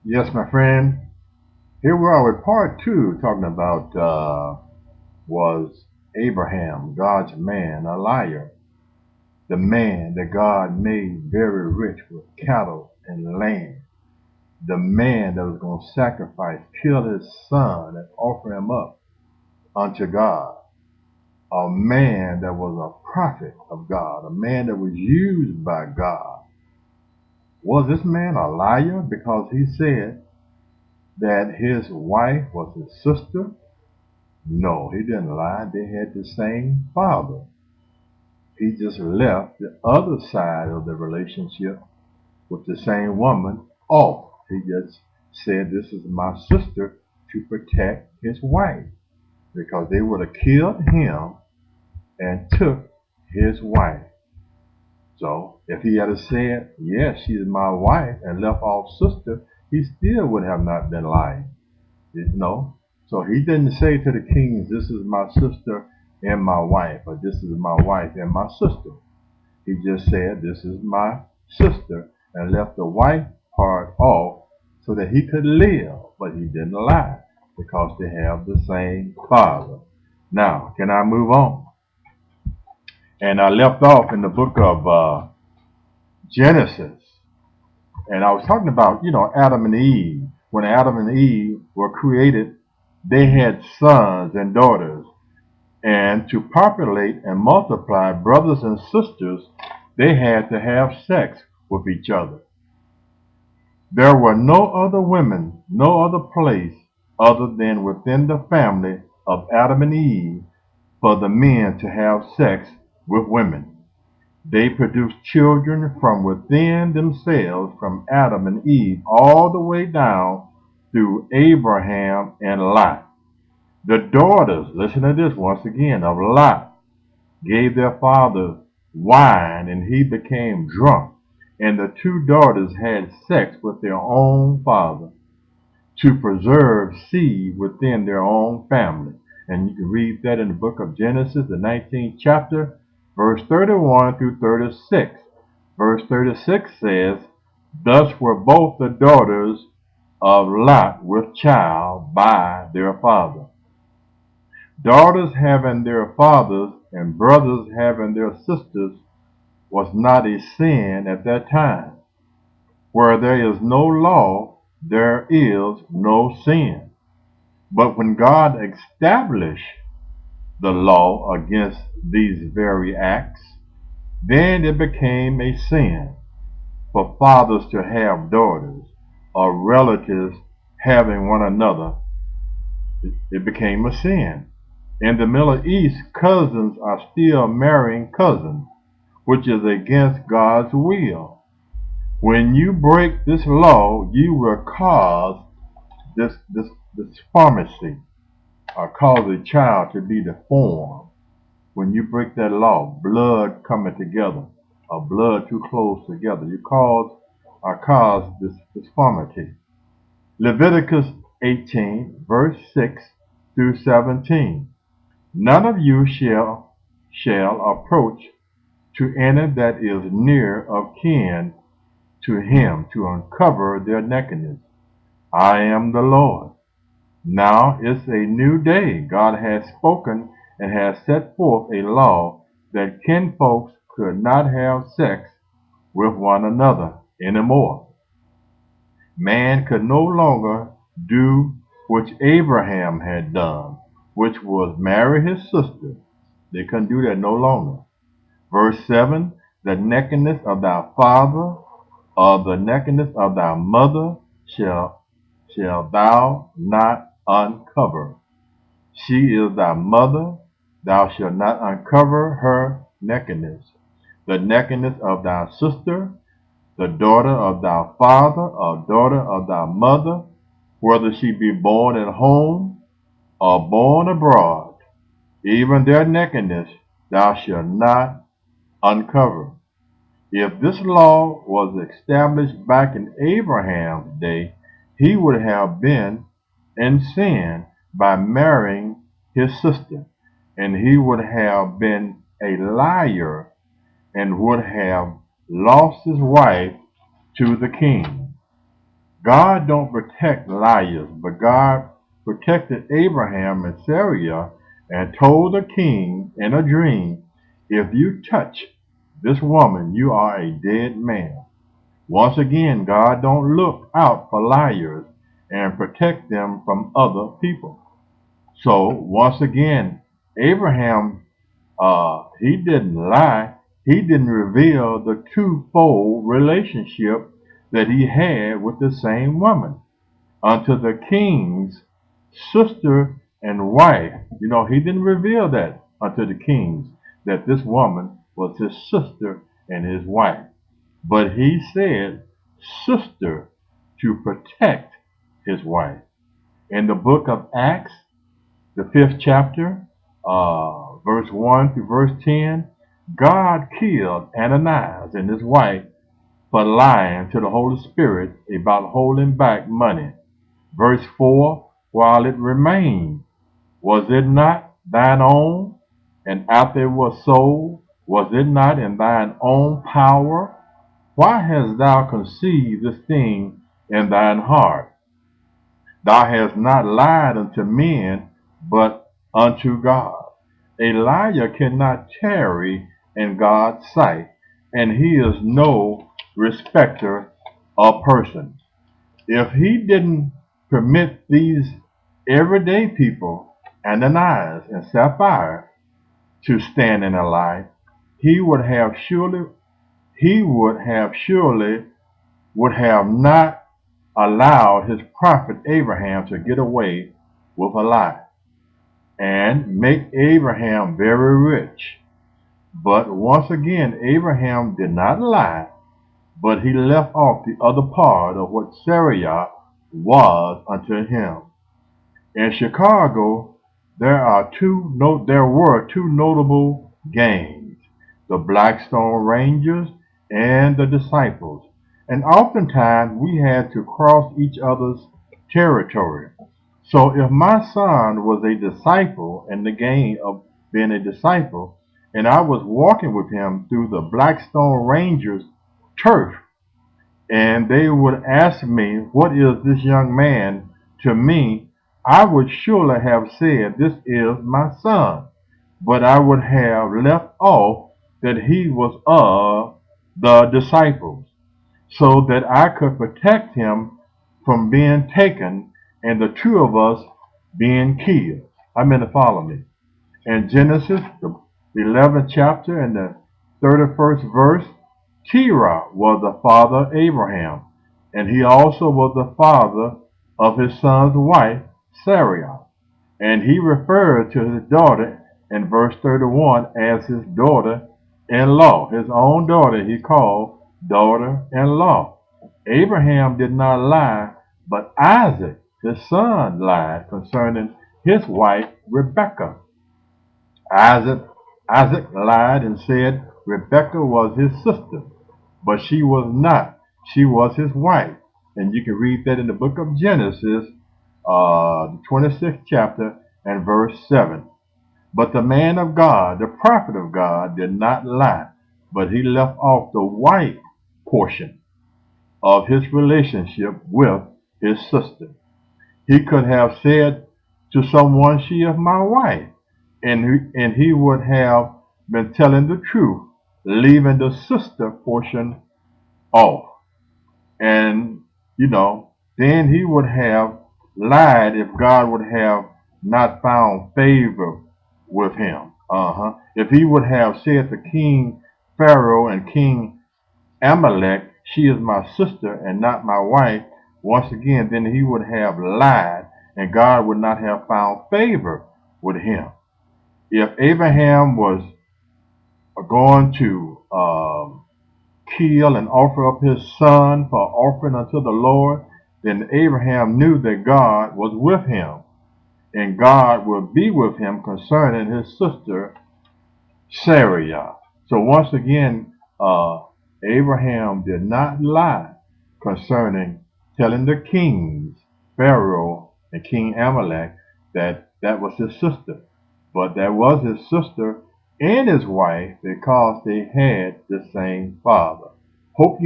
Yes, my friend. Here we are with part two, talking about was Abraham, God's man, a liar? The man that God made very rich with cattle and land. The man that was going to sacrifice, kill his son, and offer him up unto God. A man that was a prophet of God, a man that was used by God. Was this man a liar because he said that his wife was his sister? No, he didn't lie. They had the same father. He just left the other side of the relationship with the same woman off. He just said, "This is my sister," to protect his wife because they would have killed him and took his wife. So if he had said, "Yes, she is my wife," and left off sister, he still would have not been lying. No. So he didn't say to the kings, "This is my sister and my wife," or "This is my wife and my sister." He just said, "This is my sister," and left the wife part off so that he could live. But he didn't lie because they have the same father. Now, can I move on? And I left off in the book of Genesis. And I was talking about, Adam and Eve. When Adam and Eve were created, they had sons and daughters. And to populate and multiply brothers and sisters, they had to have sex with each other. There were no other women, no other place other than within the family of Adam and Eve for the men to have sex with women. They produced children from within themselves, from Adam and Eve, all the way down through Abraham and Lot. The daughters, listen to this once again, of Lot, gave their father wine, and he became drunk. And the two daughters had sex with their own father to preserve seed within their own family. And you can read that in the book of Genesis, the 19th chapter, verse 31 through 36. Verse 36 says, "Thus were both the daughters of Lot with child by their father. Daughters having their fathers and brothers having their sisters was not a sin at that time. Where there is no law, there is no sin. But when God established the law against these very acts, then it became a sin for fathers to have daughters, or relatives having one another. It became a sin. In the Middle East, cousins are still marrying cousins, which is against God's will. When you break this law, you will cause this pharmacy, or cause a child to be deformed. When you break that law, blood coming together, or blood too close together, you cause this deformity. Leviticus 18, verse 6 through 17. None of you shall approach to any that is near of kin to him to uncover their nakedness. I am the Lord. Now it's a new day. God has spoken and has set forth a law that kinfolks could not have sex with one another anymore. Man could no longer do which Abraham had done, which was marry his sister. They couldn't do that no longer. Verse 7, the nakedness of thy father or the nakedness of thy mother shall thou not uncover. She is thy mother, thou shalt not uncover her nakedness. The nakedness of thy sister, the daughter of thy father or daughter of thy mother, whether she be born at home or born abroad, even their nakedness thou shalt not uncover. If this law was established back in Abraham's day, he would have been in sin by marrying his sister, and he would have been a liar and would have lost his wife to the king. God don't protect liars, but God protected Abraham and Sarah and told the king in a dream, if you touch this woman, you are a dead man. Once again, God don't look out for liars and protect them from other people. So once again, Abraham, he didn't lie. He didn't reveal the twofold relationship that he had with the same woman unto the king's sister and wife. He didn't reveal that unto the kings, that this woman was his sister and his wife. But he said sister to protect his wife. In the book of Acts, the 5th chapter, verse 1 to verse 10, God killed Ananias and his wife for lying to the Holy Spirit about holding back money. Verse 4, while it remained, was it not thine own? And after it was sold, was it not in thine own power? Why hast thou conceived this thing in thine heart? Thou hast not lied unto men, but unto God. A liar cannot tarry in God's sight, and he is no respecter of persons. If he didn't permit these everyday people, Ananias and Sapphira, to stand in a lie, he would have surely would have not allowed his prophet Abraham to get away with a lie and make Abraham very rich. But once again, Abraham did not lie, but he left off the other part of what Sarai was unto him. In Chicago, there were two notable gangs, the Blackstone Rangers and the Disciples, and oftentimes we had to cross each other's territory. So if my son was a disciple in the gang of being a disciple, and I was walking with him through the Blackstone Rangers turf, and they would ask me, what is this young man to me? I would surely have said, this is my son. But I would have left off that he was of the disciples, so that I could protect him from being taken and the two of us being killed. I mean to follow me. In Genesis, the 11th chapter and the 31st verse, Terah was the father of Abraham, and he also was the father of his son's wife, Sarai. And he referred to his daughter in verse 31 as his daughter-in-law. His own daughter he called daughter-in-law. Abraham did not lie, but Isaac, his son, lied concerning his wife, Rebekah. Isaac, Isaac lied and said Rebekah was his sister, but she was not. She was his wife. And you can read that in the book of Genesis, the 26th chapter and verse 7. But the man of God, the prophet of God, did not lie, but he left off the wife portion of his relationship with his sister. He could have said to someone, she is my wife, and he would have been telling the truth, leaving the sister portion off. And, then he would have lied if God would have not found favor with him. If he would have said to King Pharaoh and King Amalek, she is my sister and not my wife, once again, then he would have lied and God would not have found favor with him. If Abraham was going to kill and offer up his son for offering unto the Lord, then Abraham knew that God was with him and God would be with him concerning his sister Sarai. So once again, Abraham did not lie concerning telling the kings, Pharaoh and King Amalek, that that was his sister. But that was his sister and his wife because they had the same father. Hope you